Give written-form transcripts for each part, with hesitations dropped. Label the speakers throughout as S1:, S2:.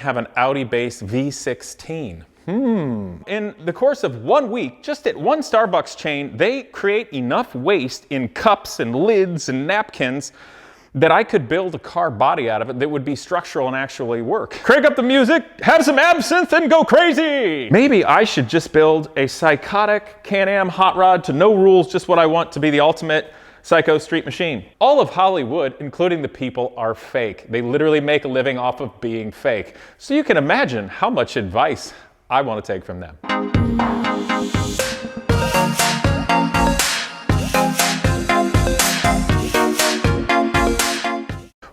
S1: have an Audi-based V16. In the course of 1 week, just at one Starbucks chain, they create enough waste in cups and lids and napkins that I could build a car body out of it that would be structural and actually work. Crank up the music, have some absinthe, and go crazy! Maybe I should just build a psychotic Can-Am hot rod to no rules, just what I want to be the ultimate psycho street machine. All of Hollywood, including the people, are fake. They literally make a living off of being fake. So you can imagine how much advice I want to take from them.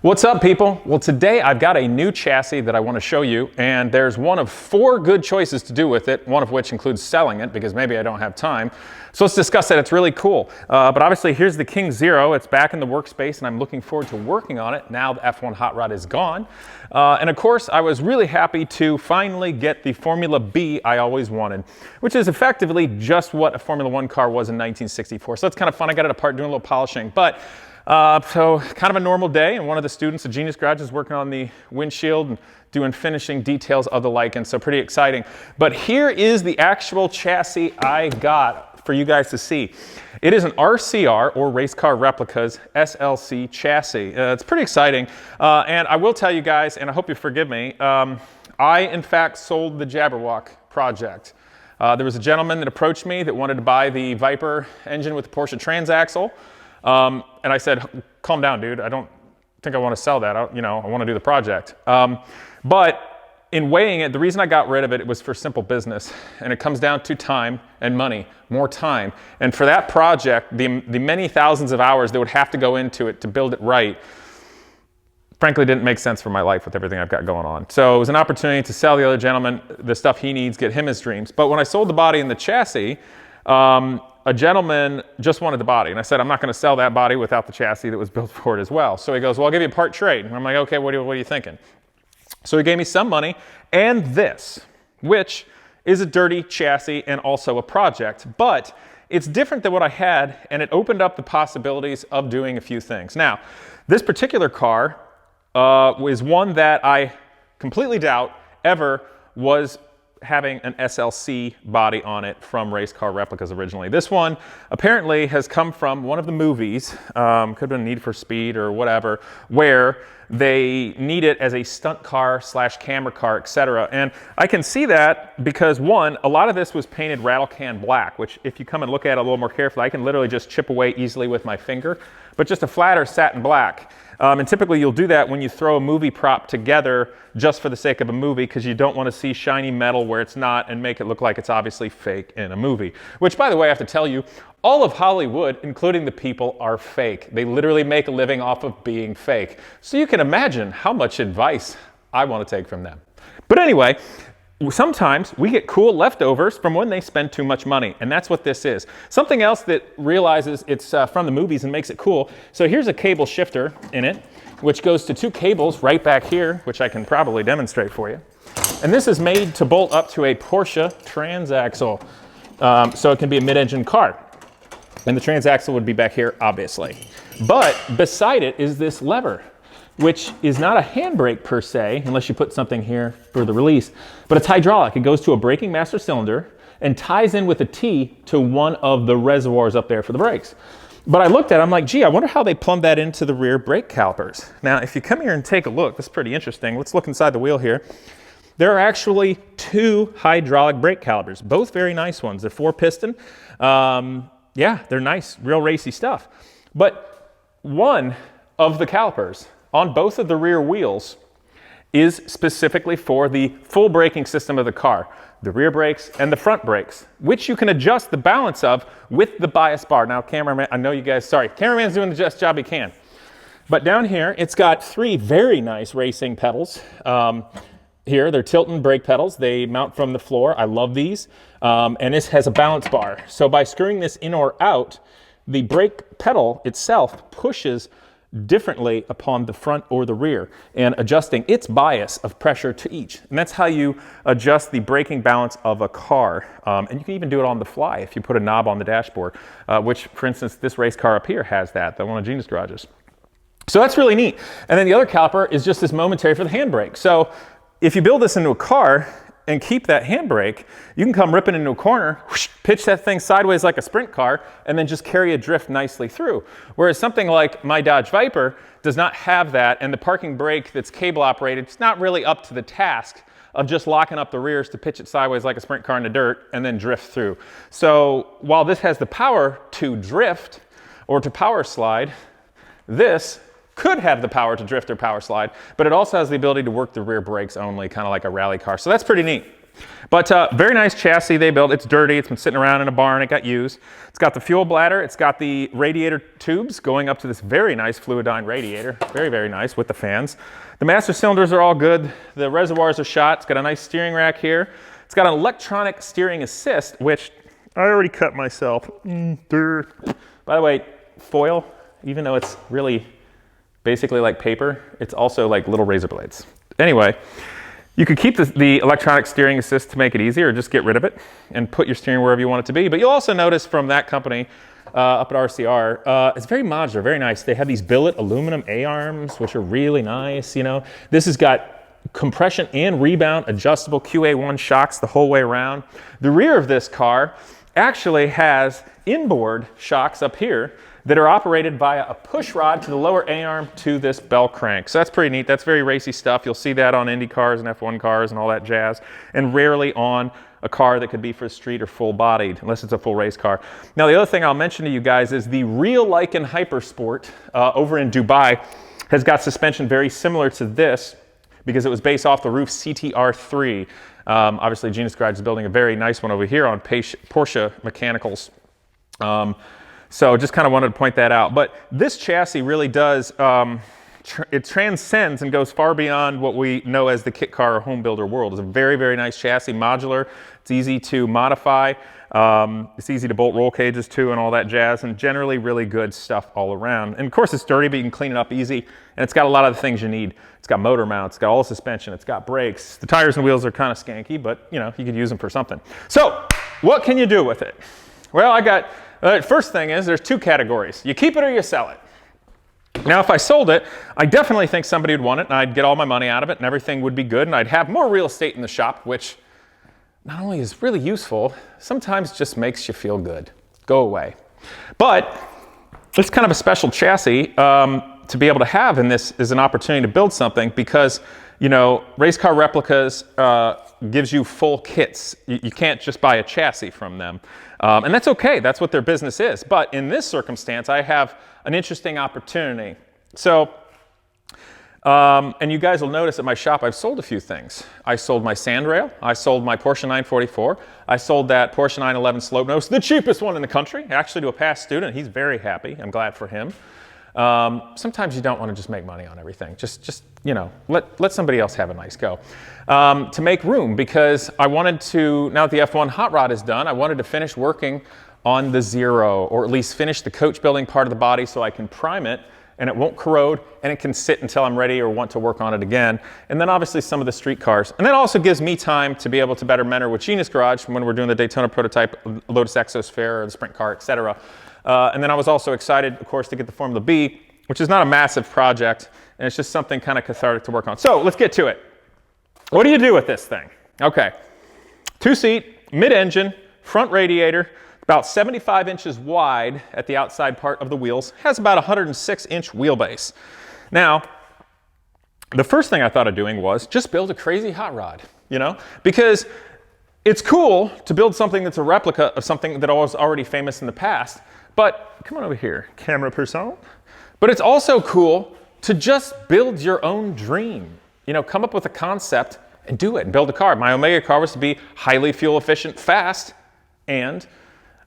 S1: What's up, people? Well, today I've got a new chassis that I want to show you, and there's one of 4 good choices to do with it, one of which includes selling it because maybe I don't have time. So let's discuss that. It's really cool. But obviously here's the King Zero. It's back in the workspace and I'm looking forward to working on it now the F1 hot rod is gone. And of course I was really happy to finally get the Formula B I always wanted, which is effectively just what a Formula 1 car was in 1964. So that's kind of fun. I got it apart doing a little polishing. But so kind of a normal day, and one of the students at Genius Garage is working on the windshield and doing finishing details of the like, and so pretty exciting. But here is the actual chassis I got for you guys to see. It is an RCR, or Race Car Replicas, SLC chassis. It's pretty exciting, and I will tell you guys, and I hope you forgive me, I in fact sold the Jabberwock project. There was a gentleman that approached me that wanted to buy the Viper engine with the Porsche transaxle. And I said, calm down, dude. I don't think I want to sell that. I want to do the project. But in weighing it, the reason I got rid of it, it was for simple business. And it comes down to time and money, more time. And for that project, the many thousands of hours that would have to go into it to build it right, frankly, didn't make sense for my life with everything I've got going on. So it was an opportunity to sell the other gentleman the stuff he needs, get him his dreams. But when I sold the body and the chassis, a gentleman just wanted the body. And I said, I'm not going to sell that body without the chassis that was built for it as well. So he goes, well, I'll give you a part trade. And I'm like, okay, what are you thinking? So he gave me some money and this, which is a dirty chassis and also a project. But it's different than what I had, and it opened up the possibilities of doing a few things. Now, this particular car is one that I completely doubt ever was having an SLC body on it from Race Car Replicas originally. This one apparently has come from one of the movies, could have been Need for Speed or whatever, where they need it as a stunt car / camera car, etc. And I can see that because, one, a lot of this was painted rattle can black, which if you come and look at it a little more carefully, I can literally just chip away easily with my finger, but just a flatter satin black. And typically you'll do that when you throw a movie prop together just for the sake of a movie, because you don't want to see shiny metal where it's not and make it look like it's obviously fake in a movie. Which, by the way, I have to tell you, all of Hollywood, including the people, are fake. They literally make a living off of being fake. So you can imagine how much advice I want to take from them. But anyway, sometimes we get cool leftovers from when they spend too much money, and that's what this is. Something else that realizes it's from the movies and makes it cool. So here's a cable shifter in it, which goes to 2 cables right back here, which I can probably demonstrate for you. And this is made to bolt up to a Porsche transaxle, so it can be a mid-engine car. And the transaxle would be back here, obviously. But beside it is this lever, which is not a handbrake per se, unless you put something here for the release, but it's hydraulic. It goes to a braking master cylinder and ties in with a T to one of the reservoirs up there for the brakes. But I looked at it, I'm like, gee, I wonder how they plumbed that into the rear brake calipers. Now, if you come here and take a look, this is pretty interesting. Let's look inside the wheel here. There are actually 2 hydraulic brake calipers, both very nice ones. They're 4-piston. Yeah, they're nice, real racy stuff. But one of the calipers on both of the rear wheels is specifically for the full braking system of the car, the rear brakes and the front brakes, which you can adjust the balance of with the bias bar. Now, cameraman, I know you guys, sorry, cameraman's doing the best job he can. But down here, it's got 3 very nice racing pedals. Here, they're Tilton brake pedals. They mount from the floor. I love these. And this has a balance bar. So by screwing this in or out, the brake pedal itself pushes differently upon the front or the rear and adjusting its bias of pressure to each. And that's how you adjust the braking balance of a car. And you can even do it on the fly if you put a knob on the dashboard, which, for instance, this race car up here has that, the one of Genius Garages. So that's really neat. And then the other caliper is just this momentary for the handbrake. So if you build this into a car and keep that handbrake, you can come ripping into a corner, whoosh, pitch that thing sideways like a sprint car, and then just carry a drift nicely through. Whereas something like my Dodge Viper does not have that, and the parking brake that's cable operated, it's not really up to the task of just locking up the rears to pitch it sideways like a sprint car in the dirt and then drift through. So while this has the power to drift or to power slide, this could have the power to drift or power slide, but it also has the ability to work the rear brakes only, kind of like a rally car. So that's pretty neat. But very nice chassis they built. It's dirty. It's been sitting around in a barn. It got used. It's got the fuel bladder. It's got the radiator tubes going up to this very nice Fluidyne radiator. Very, very nice with the fans. The master cylinders are all good. The reservoirs are shot. It's got a nice steering rack here. It's got an electronic steering assist, which I already cut myself. By the way, foil, even though it's really basically like paper, it's also like little razor blades. Anyway, you could keep the electronic steering assist to make it easier, or just get rid of it and put your steering wherever you want it to be. But you'll also notice from that company up at RCR, it's very modular, very nice. They have these billet aluminum A-arms, which are really nice, you know. This has got compression and rebound adjustable QA1 shocks the whole way around. The rear of this car actually has inboard shocks up here that are operated via a push rod to the lower A-arm to this bell crank. So that's pretty neat. That's very racy stuff. You'll see that on Indy cars and F1 cars and all that jazz, and rarely on a car that could be for street or full-bodied, unless it's a full race car. Now, the other thing I'll mention to you guys is the real Lykan Hypersport over in Dubai has got suspension very similar to this because it was based off the Roof CTR3. Obviously, Genius Garage is building a very nice one over here on Porsche Mechanicals. So just kind of wanted to point that out. But this chassis really does, it transcends and goes far beyond what we know as the kit car or home builder world. It's a very, very nice chassis, modular. It's easy to modify. It's easy to bolt roll cages to and all that jazz, and generally really good stuff all around. And of course it's dirty, but you can clean it up easy. And it's got a lot of the things you need. It's got motor mounts, it's got all the suspension, it's got brakes. The tires and wheels are kind of skanky, but you know, you could use them for something. So what can you do with it? Well, first thing is there's two categories. You keep it or you sell it. Now, if I sold it, I definitely think somebody would want it, and I'd get all my money out of it, and everything would be good, and I'd have more real estate in the shop, which not only is really useful, sometimes just makes you feel good. Go away. But it's kind of a special chassis to be able to have, and this is an opportunity to build something because, you know, race car replicas gives you full kits. You can't just buy a chassis from them. And that's okay, that's what their business is. But in this circumstance, I have an interesting opportunity. So, and you guys will notice at my shop, I've sold a few things. I sold my sandrail, I sold my Porsche 944, I sold that Porsche 911 slope nose, the cheapest one in the country, actually to a past student. He's very happy, I'm glad for him. Sometimes you don't want to just make money on everything. Just you know, let somebody else have a nice go. To make room, because I wanted to, now that the F1 hot rod is done, I wanted to finish working on the Zero, or at least finish the coach building part of the body so I can prime it and it won't corrode and it can sit until I'm ready or want to work on it again. And then obviously some of the street cars. And that also gives me time to be able to better mentor with Genius Garage when we're doing the Daytona prototype, Lotus Exosphere, or the sprint car, etc. And then I was also excited, of course, to get the Formula B, which is not a massive project, and it's just something kind of cathartic to work on. So let's get to it. What do you do with this thing? Okay, two-seat, mid-engine, front radiator, about 75 inches wide at the outside part of the wheels, has about 106-inch wheelbase. Now, the first thing I thought of doing was just build a crazy hot rod, you know, because it's cool to build something that's a replica of something that was already famous in the past, but come on over here, camera person. But it's also cool to just build your own dream, you know, come up with a concept and do it and build a car. My Omega car was to be highly fuel efficient, fast, and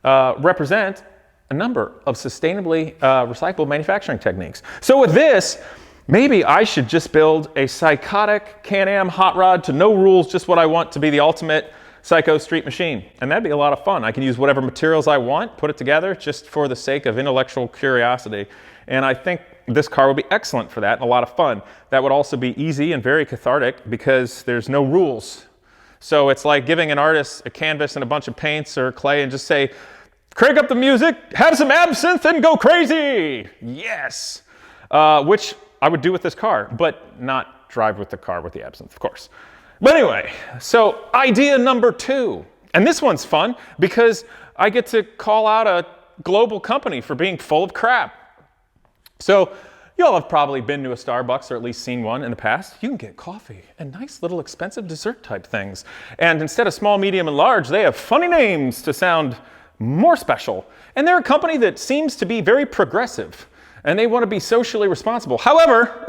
S1: represent a number of sustainably recyclable manufacturing techniques. So with this, maybe I should just build a psychotic Can-Am hot rod to no rules, just what I want to be the ultimate psycho street machine. And that'd be a lot of fun. I can use whatever materials I want, put it together just for the sake of intellectual curiosity. And I think this car would be excellent for that and a lot of fun. That would also be easy and very cathartic because there's no rules. So it's like giving an artist a canvas and a bunch of paints or clay and just say, crank up the music, have some absinthe and go crazy. Yes. Which I would do with this car, but not drive with the car with the absinthe, of course. But anyway, so idea number 2. And this one's fun because I get to call out a global company for being full of crap. So you all have probably been to a Starbucks or at least seen one in the past. You can get coffee and nice little expensive dessert type things. And instead of small, medium, and large, they have funny names to sound more special. And they're a company that seems to be very progressive and they want to be socially responsible. However,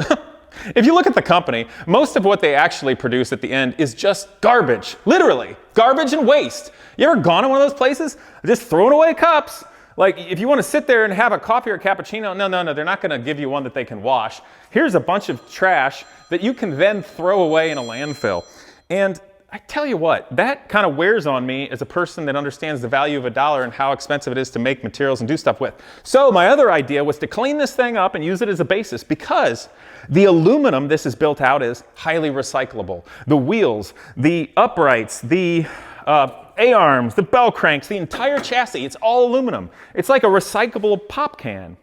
S1: if you look at the company, most of what they actually produce at the end is just garbage. Literally, garbage and waste. You ever gone to one of those places? Just throwing away cups. Like, if you want to sit there and have a coffee or a cappuccino, no, they're not going to give you one that they can wash. Here's a bunch of trash that you can then throw away in a landfill. And I tell you what, that kind of wears on me as a person that understands the value of a dollar and how expensive it is to make materials and do stuff with. So my other idea was to clean this thing up and use it as a basis because the aluminum this is built out is highly recyclable. The wheels, the uprights, the A-arms, the bell cranks, the entire chassis, it's all aluminum. It's like a recyclable pop can.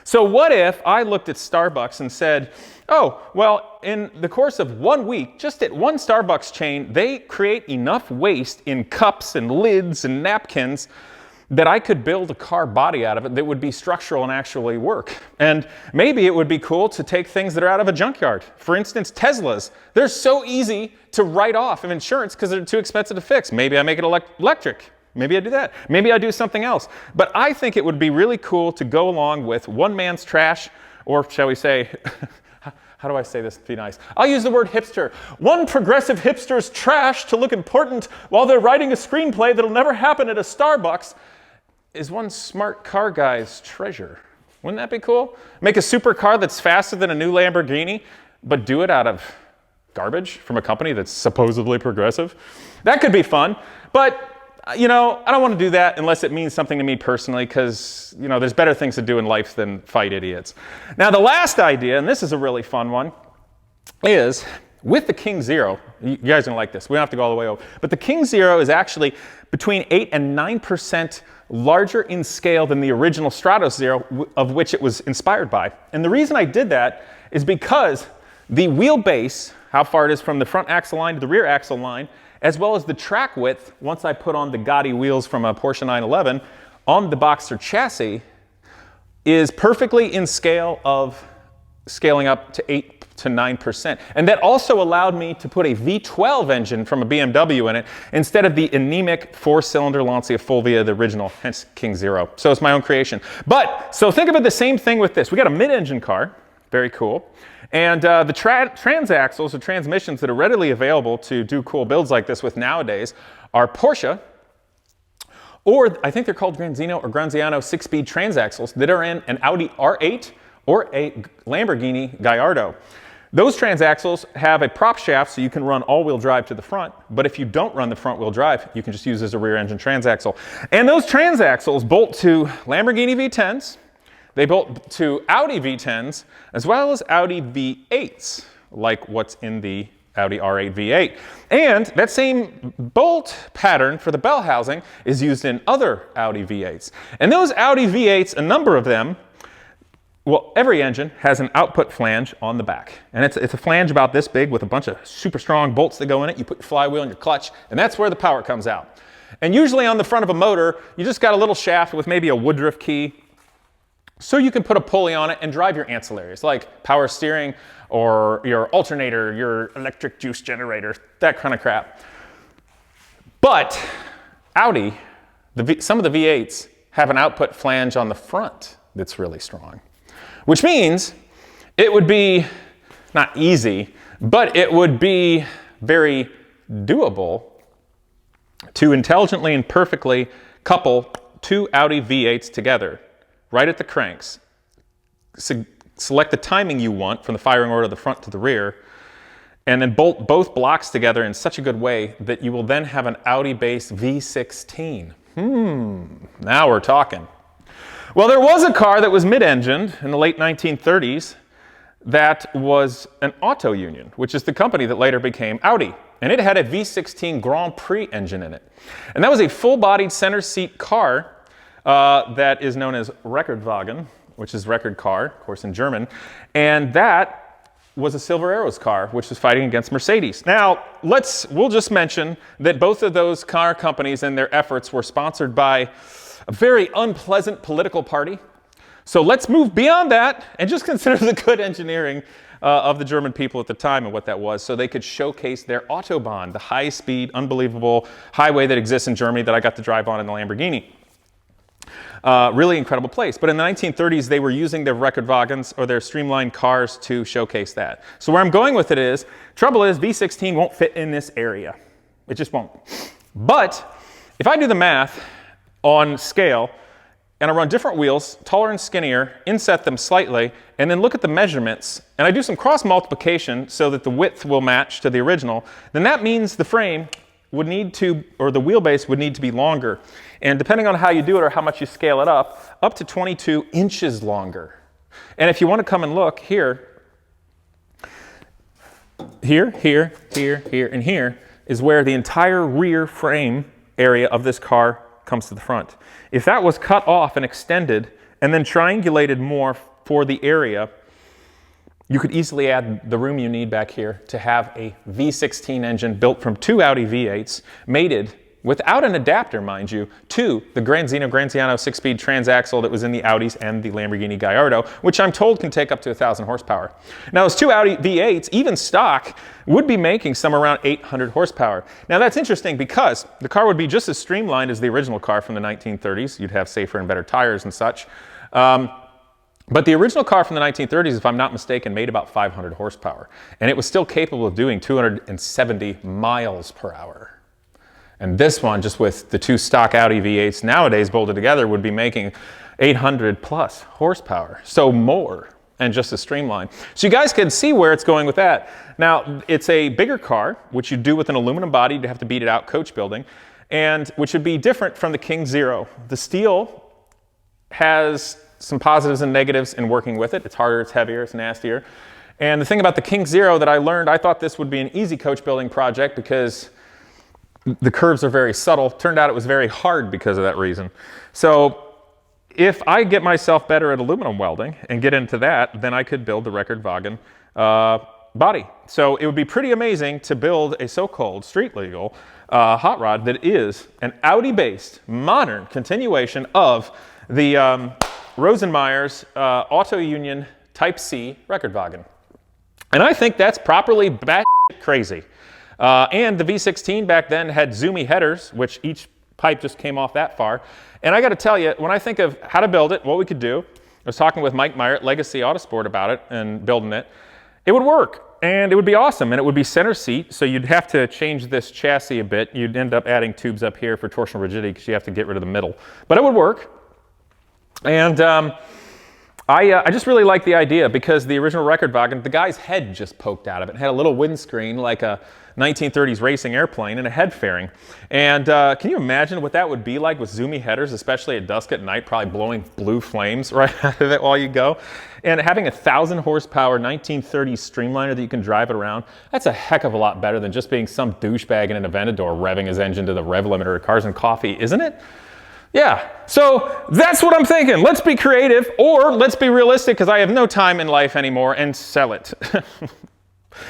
S1: So what if I looked at Starbucks and said, oh, well, in the course of 1 week, just at one Starbucks chain, they create enough waste in cups and lids and napkins that I could build a car body out of it that would be structural and actually work. And maybe it would be cool to take things that are out of a junkyard. For instance, Teslas. They're so easy to write off of insurance because they're too expensive to fix. Maybe I make it electric. Maybe I do that. Maybe I do something else. But I think it would be really cool to go along with one man's trash, or shall we say, how do I say this to be nice? I'll use the word hipster. One progressive hipster's trash to look important while they're writing a screenplay that'll never happen at a Starbucks is one smart car guy's treasure. Wouldn't that be cool? Make a supercar that's faster than a new Lamborghini, but do it out of garbage from a company that's supposedly progressive. That could be fun, but you know, I don't want to do that unless it means something to me personally because, you know, there's better things to do in life than fight idiots. Now, the last idea, and this is a really fun one, is with the King Zero, you guys are going to like this. We don't have to go all the way over. But the King Zero is actually between 8 and 9% larger in scale than the original Stratos Zero, of which it was inspired by. And the reason I did that is because the wheelbase, how far it is from the front axle line to the rear axle line, as well as the track width, once I put on the Gotti wheels from a Porsche 911 on the Boxster chassis, is perfectly in scale of scaling up to 8 to 9%. And that also allowed me to put a V12 engine from a BMW in it instead of the anemic 4-cylinder Lancia Fulvia, the original, hence King Zero. So it's my own creation. But, so think of it the same thing with this. We got a mid-engine car, very cool. And the transaxles, the transmissions that are readily available to do cool builds like this with nowadays are Porsche, or I think they're called Granzino or Granziano 6-speed transaxles that are in an Audi R8 or a Lamborghini Gallardo. Those transaxles have a prop shaft so you can run all-wheel drive to the front, but if you don't run the front-wheel drive, you can just use it as a rear-engine transaxle. And those transaxles bolt to Lamborghini V10s, they bolt to Audi V10s, as well as Audi V8s, like what's in the Audi R8 V8. And that same bolt pattern for the bell housing is used in other Audi V8s. And those Audi V8s, a number of them, well, every engine has an output flange on the back. And it's a flange about this big with a bunch of super strong bolts that go in it. You put your flywheel and your clutch, and that's where the power comes out. And usually on the front of a motor, you just got a little shaft with maybe a Woodruff key, so you can put a pulley on it and drive your ancillaries, like power steering or your alternator, your electric juice generator, that kind of crap. But Audi, some of the V8s have an output flange on the front that's really strong, which means it would be not easy, but it would be very doable to intelligently and perfectly couple two Audi V8s together. Right at the cranks, select the timing you want from the firing order of the front to the rear, and then bolt both blocks together in such a good way that you will then have an Audi-based V16. Now we're talking. Well, there was a car that was mid-engined in the late 1930s that was an Auto Union, which is the company that later became Audi. And it had a V16 Grand Prix engine in it. And that was a full-bodied center seat car that is known as Rekordwagen, which is record car, of course, in German. And that was a Silver Arrows car, which was fighting against Mercedes. Now, we'll just mention that both of those car companies and their efforts were sponsored by a very unpleasant political party. So let's move beyond that and just consider the good engineering of the German people at the time and what that was, so they could showcase their Autobahn, the high-speed, unbelievable highway that exists in Germany that I got to drive on in the Lamborghini. Really incredible place. But in the 1930s, they were using their Recordwagens or their streamlined cars to showcase that. So where I'm going with it is, trouble is V16 won't fit in this area. It just won't. But if I do the math on scale, and I run different wheels, taller and skinnier, inset them slightly, and then look at the measurements, and I do some cross multiplication so that the width will match to the original, then that means the frame would need to, or the wheelbase would need to be longer. And depending on how you do it or how much you scale it up to 22 inches longer. And if you want to come and look here, and here is where the entire rear frame area of this car comes to the front. If that was cut off and extended and then triangulated more for the area, you could easily add the room you need back here to have a V16 engine built from 2 Audi V8s, mated without an adapter, mind you, to the Granziano 6-speed transaxle that was in the Audis and the Lamborghini Gallardo, which I'm told can take up to 1,000 horsepower. Now, those 2 Audi V8s, even stock, would be making somewhere around 800 horsepower. Now, that's interesting because the car would be just as streamlined as the original car from the 1930s. You'd have safer and better tires and such. But the original car from the 1930s, if I'm not mistaken, made about 500 horsepower. And it was still capable of doing 270 miles per hour. And this one, just with the 2 stock Audi V8s nowadays bolted together, would be making 800 plus horsepower. So more, and just as streamlined. So you guys can see where it's going with that. Now, it's a bigger car, which you do with an aluminum body. You'd have to beat it out coach building, and which would be different from the King Zero. The steel has some positives and negatives in working with it. It's harder, it's heavier, it's nastier. And the thing about the King Zero that I learned, I thought this would be an easy coach building project because the curves are very subtle. Turned out it was very hard because of that reason. So if I get myself better at aluminum welding and get into that, then I could build the Recordwagen body. So it would be pretty amazing to build a so-called street legal hot rod that is an Audi-based modern continuation of the Rosenmeyer's Auto Union Type C Recordwagen. And I think that's properly bat crazy. And the V16 back then had zoomy headers, which each pipe just came off that far. And I got to tell you, when I think of how to build it, what we could do, I was talking with Mike Meyer at Legacy Autosport about it and building it. It would work, and it would be awesome, and it would be center seat, so you'd have to change this chassis a bit. You'd end up adding tubes up here for torsional rigidity because you have to get rid of the middle. But it would work. And I just really like the idea because the original Recordwagen, the guy's head just poked out of it. It had a little windscreen like a 1930s racing airplane and a head fairing. And can you imagine what that would be like with zoomy headers, especially at dusk at night, probably blowing blue flames right out of it while you go? And having a 1,000 horsepower 1930s Streamliner that you can drive it around, that's a heck of a lot better than just being some douchebag in an Aventador revving his engine to the rev limiter at Cars and Coffee, isn't it? Yeah, so that's what I'm thinking. Let's be creative, or let's be realistic because I have no time in life anymore, and sell it.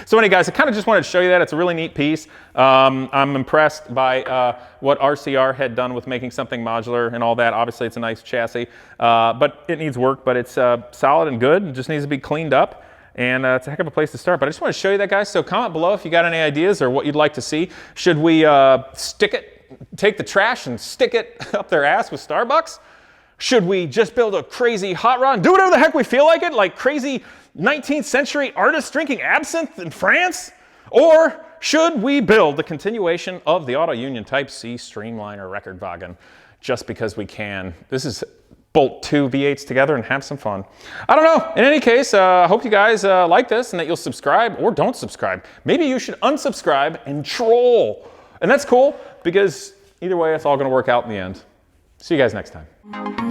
S1: So anyway, guys, I kind of just wanted to show you that. It's a really neat piece. I'm impressed by what RCR had done with making something modular and all that. Obviously, it's a nice chassis, but it needs work, but it's solid and good. It just needs to be cleaned up, and it's a heck of a place to start. But I just want to show you that, guys. So comment below if you got any ideas or what you'd like to see. Should we take the trash and stick it up their ass with Starbucks? Should we just build a crazy hot rod and do whatever the heck we feel like it, like crazy 19th century artists drinking absinthe in France? Or should we build the continuation of the Auto Union Type C Streamliner Recordwagen just because we can? This is bolt 2 V8s together and have some fun. I don't know. In any case, I hope you guys like this and that you'll subscribe or don't subscribe. Maybe you should unsubscribe and troll. And that's cool because either way, it's all going to work out in the end. See you guys next time.